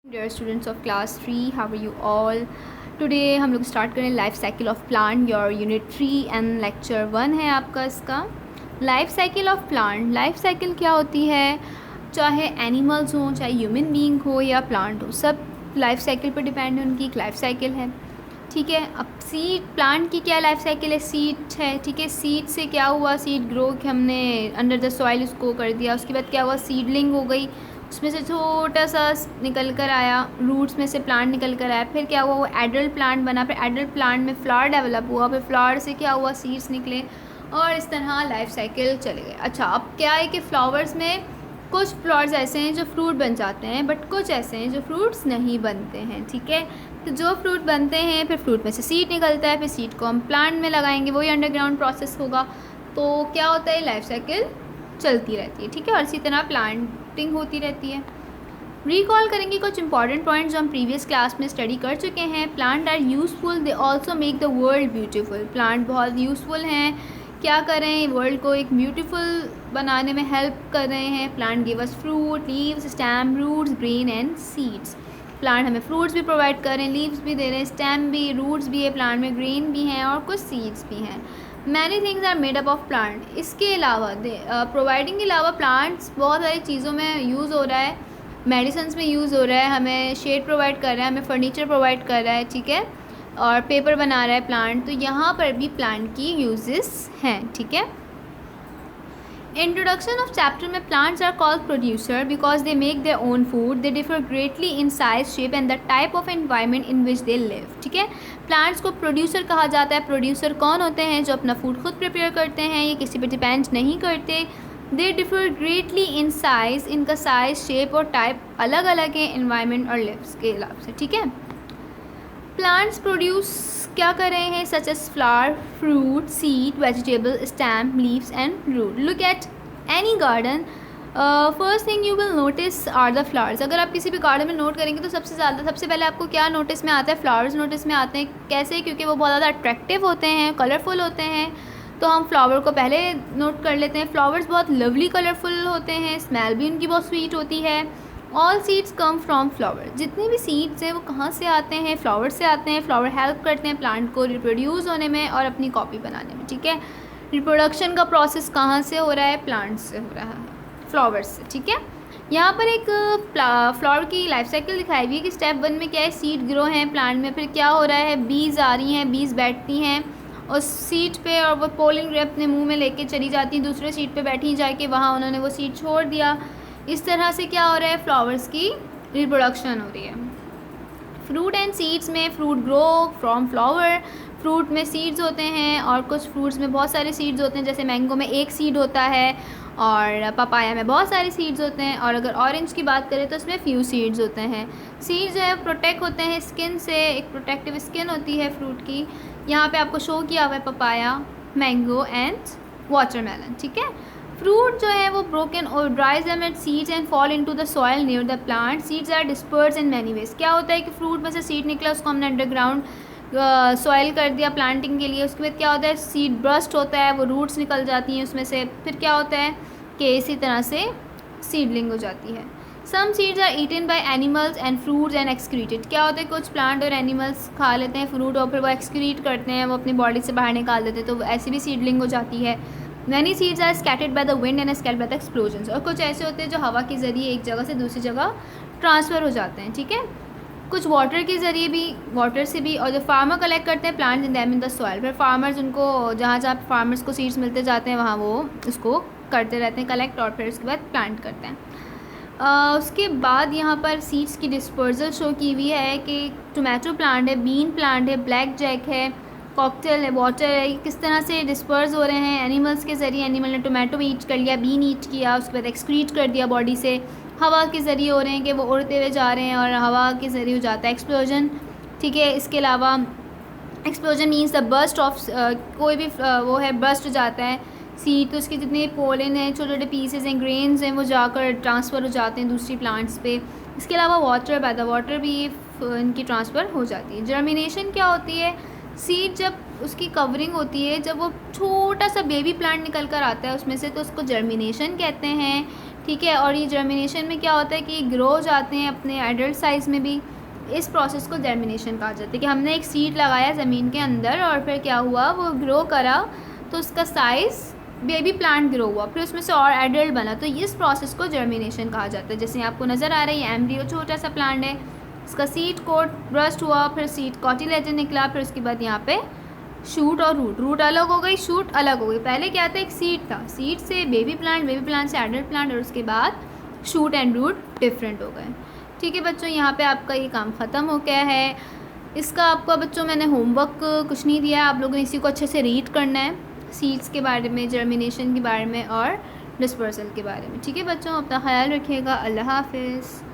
Dear students of class 3, how are you all. Today हम लोग start करें life cycle of plant, your unit 3 and lecture 1 है आपका इसका। Life cycle of plant, life cycle क्या होती है? चाहे एनिमल्स हों, चाहे ह्यूमन बीइंग हो या प्लांट हो, सब लाइफ साइकिल पर डिपेंड है, उनकी एक लाइफ साइकिल है। ठीक है, अब सीड प्लांट की क्या लाइफ साइकिल है? सीड है, ठीक है। सीड से क्या हुआ? सीड ग्रो कि हमने अंडर द सॉइल उसको कर दिया, उसके बाद क्या हुआ? सीडलिंग हो गई, उसमें से छोटा सा निकल कर आया, रूट्स में से प्लांट निकल कर आया, फिर क्या हुआ? वो एडल्ट प्लांट बना, फिर एडल्ट प्लांट में फ्लावर डेवलप हुआ, फिर फ्लावर से क्या हुआ? सीड्स निकले, और इस तरह लाइफ साइकिल चले गए। अच्छा, अब क्या है कि फ्लावर्स में कुछ फ्लावर्स ऐसे हैं जो फ्रूट बन जाते हैं, बट कुछ ऐसे हैं जो फ्रूट्स नहीं बनते हैं। ठीक है, तो जो फ्रूट बनते हैं, फिर फ्रूट में से सीड निकलता है, फिर सीड को हम प्लांट में लगाएंगे, वही अंडरग्राउंड प्रोसेस होगा। तो क्या होता है? लाइफ साइकिल चलती रहती है। ठीक है, और इसी तरह प्लांटिंग होती रहती है। रिकॉल करेंगे कुछ इंपॉर्टेंट पॉइंट्स जो हम प्रीवियस क्लास में स्टडी कर चुके हैं। Plant are useful, they also make the world beautiful. Plant बहुत यूज़फुल हैं, क्या कर रहे हैं? वर्ल्ड को एक ब्यूटीफुल बनाने में हेल्प कर रहे हैं। Plant give us fruit, leaves, stem, roots, grain and seeds. Plant हमें फ्रूट्स भी प्रोवाइड कर रहे हैं, लीव्स भी दे रहे हैं, स्टेम भी, रूट्स भी है प्लांट में, ग्रेन भी हैं और कुछ सीड्स भी हैं। Many things are made up of plant. इसके अलावा प्रोवाइडिंग के अलावा प्लांट्स बहुत सारी चीज़ों में यूज़ हो रहा है, मेडिसिन्स में यूज़ हो रहा है, हमें शेड प्रोवाइड कर रहा है, हमें फर्नीचर प्रोवाइड कर रहा है। ठीक है, और पेपर बना रहा है प्लांट, तो यहाँ पर भी प्लांट की यूजेस हैं। ठीक है, इंट्रोडक्शन ऑफ चैप्टर में plants are called producer because they make their own food, they differ greatly in size, shape and the type of environment in which they live. ठीक है, प्लांट्स को producer कहा जाता है। प्रोड्यूसर कौन होते हैं? जो अपना फूड खुद प्रिपेयर करते हैं, ये किसी पर डिपेंड नहीं करते। दे डिफर ग्रेटली इन साइज, इनका साइज, शेप और टाइप अलग अलग है एनवायरनमेंट और लिव्स के हिसाब से। ठीक है, प्लांट्स प्रोड्यूस क्या कर रहे हैं? Such as flower, fruit, seed, vegetable, stem, leaves and root. Look at any garden, first thing you will notice are the flowers. अगर आप किसी भी गार्डन में नोट करेंगे तो सबसे पहले आपको क्या नोटिस में आता है? फ्लावर्स नोटिस में आते हैं। कैसे? क्योंकि वो बहुत ज़्यादा अट्रैक्टिव होते हैं, कलरफुल होते हैं, तो हम फ्लावर को पहले नोट कर लेते हैं। फ्लावर्स बहुत लवली कलरफुल होते हैं, स्मेल भी उनकी बहुत स्वीट होती है। All seeds come from flower. जितने भी सीड्स हैं वो कहाँ से आते हैं? फ्लावर से आते हैं। फ्लावर हेल्प करते हैं प्लांट को रिप्रोड्यूस होने में और अपनी कॉपी बनाने में। ठीक है, रिप्रोडक्शन का प्रोसेस कहाँ से हो रहा है? प्लांट से हो रहा है, फ्लावर्स से। ठीक है, यहाँ पर एक फ्लावर की लाइफ साइकिल दिखाई हुई है कि स्टेप 1 में क्या है? सीड ग्रो है प्लांट में, फिर क्या हो रहा है? बीज आ रही हैं, बीज बैठती हैं उस सीड पे और वो पोलन ग्रेप अपने मुंह में लेके चली जाती हैं, दूसरे सीड पे बैठी जाके वहाँ उन्होंने वो सीड छोड़ दिया। इस तरह से क्या हो रहा है? फ्लावर्स की रिप्रोडक्शन हो रही है। फ्रूट एंड सीड्स में fruit grow from flower, fruit में सीड्स होते हैं और कुछ फ्रूट्स में बहुत सारे सीड्स होते हैं, जैसे मैंगो में एक सीड होता है और पपाया में बहुत सारे सीड्स होते हैं, और अगर ऑरेंज की बात करें तो उसमें फ्यू सीड्स होते हैं। सीड्स जो है प्रोटेक्ट होते हैं स्किन से, एक प्रोटेक्टिव स्किन होती है फ्रूट की। यहाँ पे आपको शो किया हुआ है पपाया, मैंगो एंड वाटरमेलन। ठीक है, फ्रूट जो है वो ब्रोकन और dries them at seeds and fall into the soil near the plant. Seeds are disperse in many ways. क्या होता है कि फ्रूट में से सीड निकला, उसको हमने अंडरग्राउंड सॉइल कर दिया प्लांटिंग के लिए, उसके बाद क्या होता है? सीड ब्रस्ट होता है, वो रूट्स निकल जाती हैं उसमें से, फिर क्या होता है कि इसी तरह से सीडलिंग हो जाती है। Some seeds are eaten by animals and fruits and excreted. क्या होता है? कुछ प्लांट और एनिमल्स खा लेते हैं फ्रूट और फिर वो एक्सक्रीट करते हैं, वो अपनी बॉडी से बाहर निकाल देते हैं, तो ऐसी भी सीडलिंग हो जाती है। Many seeds are scattered by the wind and scattered by the explosions. और कुछ ऐसे होते हैं जो हवा के ज़रिए एक जगह से दूसरी जगह ट्रांसफ़र हो जाते हैं। ठीक है, कुछ वाटर के ज़रिए भी, वाटर से भी, और जो फार्मर कलेक्ट करते हैं plants in them in the soil. फिर फार्मर्स उनको जहाँ जहाँ फार्मर्स को सीड्स मिलते जाते हैं वहाँ वो उसको करते रहते हैं कलेक्ट, और फिर उसके बाद प्लांट करते हैं। उसके बाद यहाँ पर सीड्स की डिस्पर्जल शो की हुई है कि टोमेटो प्लांट है, बीन प्लांट है, ब्लैक जैक है, कॉकटेल है, वाटर है, किस तरह से डिस्पर्स हो रहे हैं एनिमल्स के ज़रिए। एनिमल ने टोमेटो ईट कर लिया, बीन ईट किया, उसके बाद एक्सक्रीट कर दिया बॉडी से। हवा के ज़रिए हो रहे हैं कि वो उड़ते हुए जा रहे हैं और हवा के ज़रिए हो जाता है एक्सप्लोजन। ठीक है, इसके अलावा explosion means the burst of, कोई भी वो है बर्स्ट हो जाता है सीड, तो उसके जितने पोलन हैं, छोटे छोटे पीसेस हैं, ग्रेन्स हैं, वो जाकर ट्रांसफ़र हो जाते हैं दूसरी प्लांट्स पे। इसके अलावा वाटर, बाय द वाटर भी इनकी ट्रांसफ़र हो जाती है। जर्मिनेशन क्या होती है? सीड जब उसकी कवरिंग होती है, जब वो छोटा सा बेबी प्लांट निकल कर आता है उसमें से, तो उसको जर्मिनेशन कहते हैं। ठीक है। और ये जर्मिनेशन में क्या होता है कि ग्रो हो जाते हैं अपने एडल्ट साइज़ में भी। इस प्रोसेस को जर्मिनेशन कहा जाता है कि हमने एक सीड लगाया ज़मीन के अंदर और फिर क्या हुआ, वो ग्रो करा तो उसका साइज़ बेबी प्लांट ग्रो हुआ, फिर उसमें से और एडल्ट बना, तो इस प्रोसेस को जर्मिनेशन कहा जाता है। जैसे आपको नज़र आ रहा है ये एम्ब्रियो छोटा सा प्लांट है, इसका सीड कोट ब्रस्ट हुआ, फिर सीड कॉटिलेडन निकला, फिर उसके बाद यहाँ पे शूट और रूट अलग हो गई, शूट अलग हो गई। पहले क्या था, एक सीड था, सीड से बेबी प्लांट से एडल्ट प्लांट, और उसके बाद शूट एंड रूट डिफरेंट हो गए। ठीक है बच्चों, यहाँ पे आपका ये काम ख़त्म हो गया है। इसका आपको बच्चों मैंने होमवर्क कुछ नहीं दिया, आप लोगों ने इसी को अच्छे से रीड करना है, सीड्स के बारे में, जर्मिनेशन के बारे में और डिस्पर्सल के बारे में। ठीक है बच्चों, अपना ख्याल रखिएगा। अल्लाह हाफिज़।